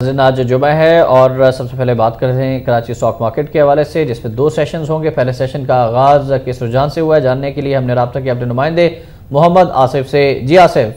आज जुमा है और सबसे पहले बात कर रहे हैं कराची स्टॉक मार्केट के हवाले से, जिसमें 2 सेशंस होंगे। पहले सेशन का आगाज़ किस रुझान से हुआ है, जानने के लिए हमने राब्ता किया अपने नुमाइंदे मोहम्मद आसिफ से। जी आसिफ।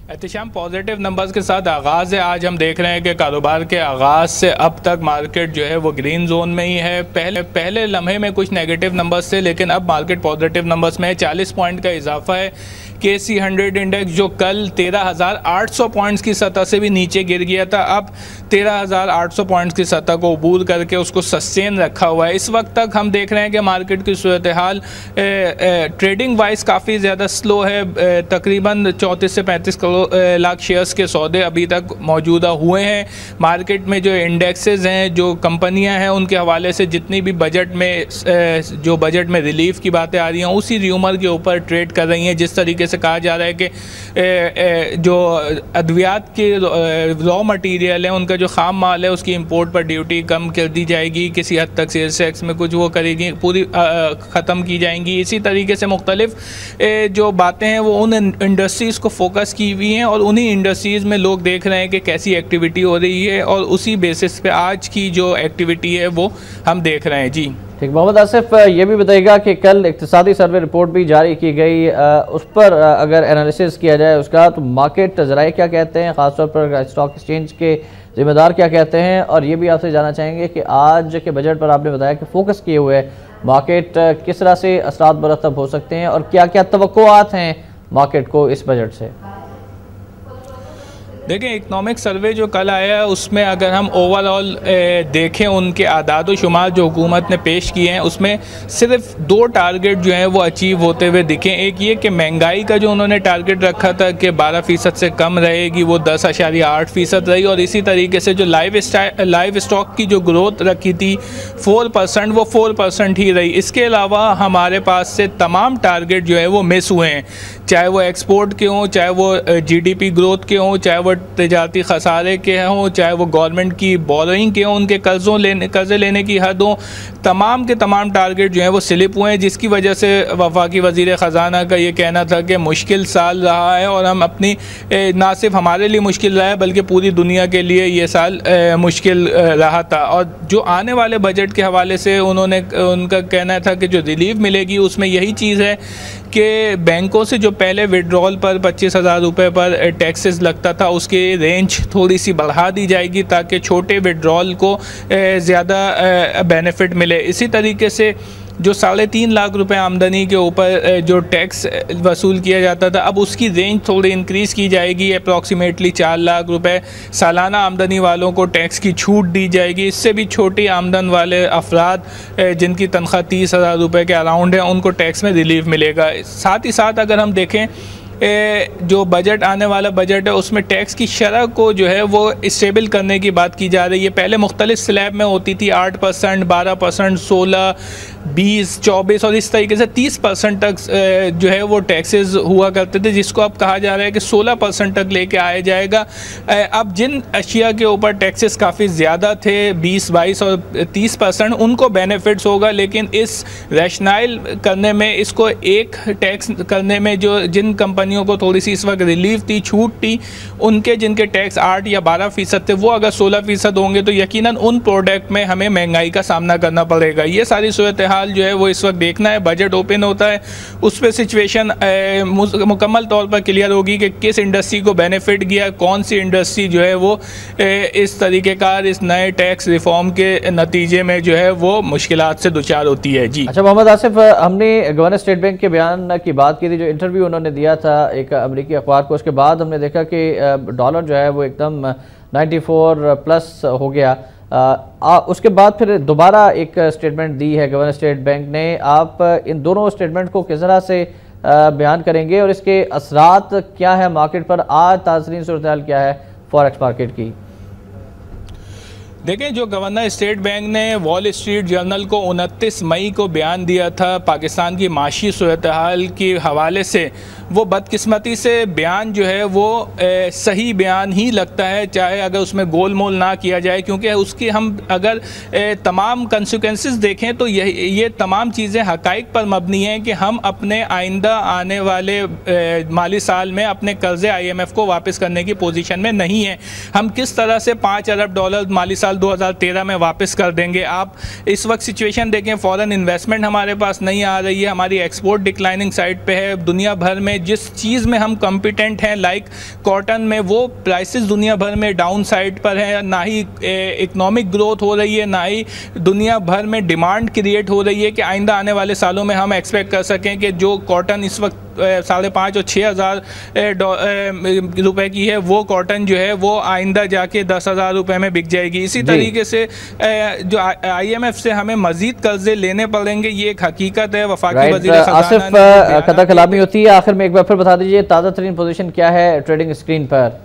एहतिशाम, पॉजिटिव नंबर्स के साथ आगाज़ है। आज हम देख रहे हैं कि कारोबार के आगाज़ से अब तक मार्केट जो है वो ग्रीन जोन में ही है। पहले लम्हे में कुछ नेगेटिव नंबर्स थे, लेकिन अब मार्केट पॉजिटिव नंबर्स में है। 40 पॉइंट का इजाफा है। KC 100 इंडेक्स जो कल 13,800 पॉइंट्स की सतह से भी नीचे गिर गया था, अब 13,800 पॉइंट्स की सतह को अबूर करके उसको सस्टेन रखा हुआ है। इस वक्त तक हम देख रहे हैं कि मार्केट की सूरत हाल ट्रेडिंग वाइज काफ़ी ज़्यादा स्लो है। तकरीबन 34 से 35 लाख शेयर्स के सौदे अभी तक मौजूदा हुए हैं। मार्केट में जो इंडेक्सेस हैं, जो कंपनियां हैं, उनके हवाले से जितनी भी बजट में रिलीफ की बातें आ रही हैं, उसी र्यूमर के ऊपर ट्रेड कर रही हैं। जिस तरीके से कहा जा रहा है कि जो अद्वियात के रॉ मटेरियल हैं, उनका जो खाम माल है, उसकी इंपोर्ट पर ड्यूटी कम कर दी जाएगी, किसी हद तक सेल्स टैक्स में कुछ वो करेगी, पूरी ख़त्म की जाएंगी। इसी तरीके से मुख्तलिफ जो बातें हैं वो उन इंडस्ट्रीज़ को फोकस की हुई हैं और उन्हीं इंडस्ट्रीज़ में लोग देख रहे हैं कि कैसी एक्टिविटी हो रही है, और उसी बेसिस पे आज की जो एक्टिविटी है वो हम देख रहे हैं। जी ठीक, मोहम्मद आसिफ ये भी बताइएगा कि कल इक्तिसादी सर्वे रिपोर्ट भी जारी की गई, उस पर अगर एनालिसिस किया जाए उसका, तो मार्केट ज़राए क्या कहते हैं, ख़ासतौर पर स्टॉक एक्सचेंज के ज़िम्मेदार क्या कहते हैं, और ये भी आपसे जानना चाहेंगे कि आज के बजट पर आपने बताया कि फोकस किए हुए मार्केट किस तरह से असरात मरतब हो सकते हैं और क्या क्या तवक्कुआत हैं मार्केट को इस बजट से। देखिए, इकनॉमिक सर्वे जो कल आया है उसमें अगर हम ओवरऑल देखें उनके आदाद व शुमार जो हुकूमत ने पेश किए हैं, उसमें सिर्फ 2 टारगेट जो हैं वो अचीव होते हुए दिखे। एक ये कि महंगाई का जो उन्होंने टारगेट रखा था कि 12% से कम रहेगी, वो 10.8% रही, और इसी तरीके से जो लाइव स्टॉक की जो ग्रोथ रखी थी 4%, वो 4% ही रही। इसके अलावा हमारे पास से तमाम टारगेट जो है वो मिस हुए हैं, चाहे वो एक्सपोर्ट के हों, चाहे वो GDP ग्रोथ के हों, चाहे वो तजारती खसारे के हों, चाहे वो गवर्नमेंट की बोरोइंग के हों, उनके कर्ज़े लेने की हद हों, तमाम के तमाम टारगेट जो हैं वो स्लिप हुए हैं, जिसकी वजह से वफाकी वज़ीर ख़जाना का ये कहना था कि मुश्किल साल रहा है, और हम अपनी ना सिर्फ हमारे लिए मुश्किल रहा है बल्कि पूरी दुनिया के लिए ये साल मुश्किल रहा था। और जो आने वाले बजट के हवाले से उनका कहना था कि जो रिलीफ मिलेगी उसमें यही चीज़ है कि बैंकों से जो पहले विड्रॉल पर 25,000 रुपये पर टैक्सेस लगता था, उसकी रेंज थोड़ी सी बढ़ा दी जाएगी ताकि छोटे विड्रॉल को ज़्यादा बेनिफिट मिले। इसी तरीके से जो 3.5 लाख रुपए आमदनी के ऊपर जो टैक्स वसूल किया जाता था, अब उसकी रेंज थोड़ी इंक्रीज़ की जाएगी। अप्रॉक्सीमेटली 4 लाख रुपए सालाना आमदनी वालों को टैक्स की छूट दी जाएगी। इससे भी छोटी आमदन वाले अफराद जिनकी तनख्वाह 30,000 रुपये के अराउंड है, उनको टैक्स में रिलीफ मिलेगा। साथ ही साथ अगर हम देखें जो बजट आने वाला बजट है, उसमें टैक्स की शरह को जो है वो स्टेबल करने की बात की जा रही है। पहले मुख्तलिफ स्लैब में होती थी 8%, 12%, 16, 20, 24 और इस तरीके से 30% तक जो है वो टैक्सेस हुआ करते थे, जिसको अब कहा जा रहा है कि 16% तक लेके आया जाएगा। अब जिन अशिया के ऊपर टैक्सेस काफ़ी ज़्यादा थे, 20, 22 और 30%, उनको बेनिफिट्स होगा, लेकिन इस रैशनाइल करने में, इसको एक टैक्स करने में जो जिन कंपनियों को थोड़ी सी इस वक्त रिलीफ थी, छूट थी, उनके जिनके टैक्स 8 या 12% थे, वो अगर 16% होंगे तो यकीनन उन प्रोडक्ट में हमें महंगाई का सामना करना पड़ेगा। ये सारी सूरत हाल जो है वो इस वक्त देखना है। बजट ओपन होता है, उस पर सिचुएशन मुकम्मल तौर पर क्लियर होगी कि किस इंडस्ट्री को बेनिफिट गया, कौन सी इंडस्ट्री जो है वो इस तरीक़ेकार इस नए टैक्स रिफॉर्म के नतीजे में जो है वो मुश्किलात से दुचार होती है। जी अच्छा मोहम्मद आसिफ, हमने गवर्नर स्टेट बैंक के बयान की बात की थी, जो इंटरव्यू उन्होंने दिया था एक अमेरिकी अखबार को, उसके बाद हमने देखा कि डॉलर जो है वो एकदम 94 प्लस हो गया। उसके बाद फिर दोबारा एक स्टेटमेंट दी है गवर्नर स्टेट बैंक ने। आप इन दोनों स्टेटमेंट को किस तरह से बयान करेंगे और इसके असरात क्या है मार्केट पर? आज ताज़रीन सूरत हाल क्या है फॉरेक्स मार्केट की? देखें, जो गवर्नर स्टेट बैंक ने वॉल स्ट्रीट जर्नल को 29 मई को बयान दिया था पाकिस्तान की माशी सूरत हाल के हवाले से, वो बदकिस्मती से बयान जो है वो सही बयान ही लगता है, चाहे अगर उसमें गोल मोल ना किया जाए, क्योंकि उसकी हम अगर तमाम कंसिक्वेंसेस देखें तो ये तमाम चीज़ें हकाइक पर मबनी हैं कि हम अपने आइंदा आने वाले माली साल में अपने कर्ज़े IMF को वापस करने की पोजीशन में नहीं है। हम किस तरह से $5 अरब माली साल 2013 में वापस कर देंगे। आप इस वक्त सिचुएशन देखें, फॉरेन इन्वेस्टमेंट हमारे पास नहीं आ रही है, हमारी एक्सपोर्ट डिक्लाइनिंग साइड पे है। दुनिया भर में जिस चीज़ में हम कॉम्पिटेंट हैं लाइक कॉटन में, वो प्राइसेस दुनिया भर में डाउन साइड पर है। ना ही इकनॉमिक ग्रोथ हो रही है, ना ही दुनिया भर में डिमांड क्रिएट हो रही है कि आइंदा आने वाले सालों में हम एक्सपेक्ट कर सकें कि जो कॉटन इस वक्त 5,500 और 6,000 रुपए की है, वो कॉटन जो है वो आइंदा जाके 10,000 रुपए में बिक जाएगी। इसी तरीके से जो IMF से हमें मजीद कर्जे लेने पड़ेंगे, ये एक हकीकत है। वफाकी वज़ीर आसिफ कता कलामी होती है। आखिर में एक बार फिर बता दीजिए ताज़ा तरीन पोजीशन क्या है ट्रेडिंग स्क्रीन पर?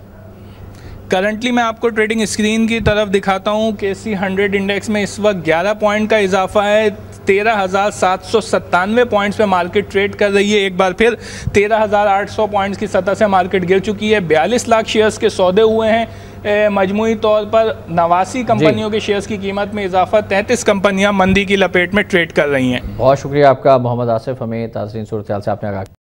करंटली मैं आपको ट्रेडिंग स्क्रीन की तरफ दिखाता हूँ। KC 100 इंडेक्स में इस वक्त 11 पॉइंट का इजाफा है। 13,797 पॉइंट्स पे मार्केट ट्रेड कर रही है। एक बार फिर 13,800 पॉइंट्स की सतह से मार्केट गिर चुकी है। 42 लाख शेयर्स के सौदे हुए हैं। मजमूई तौर पर 89 कंपनियों के शेयर्स की कीमत में इजाफा, 33 कंपनियां मंदी की लपेट में ट्रेड कर रही हैं। बहुत शुक्रिया आपका मोहम्मद आसिफ, हमें ताज़रीन सूरत हाल से आपने आगाह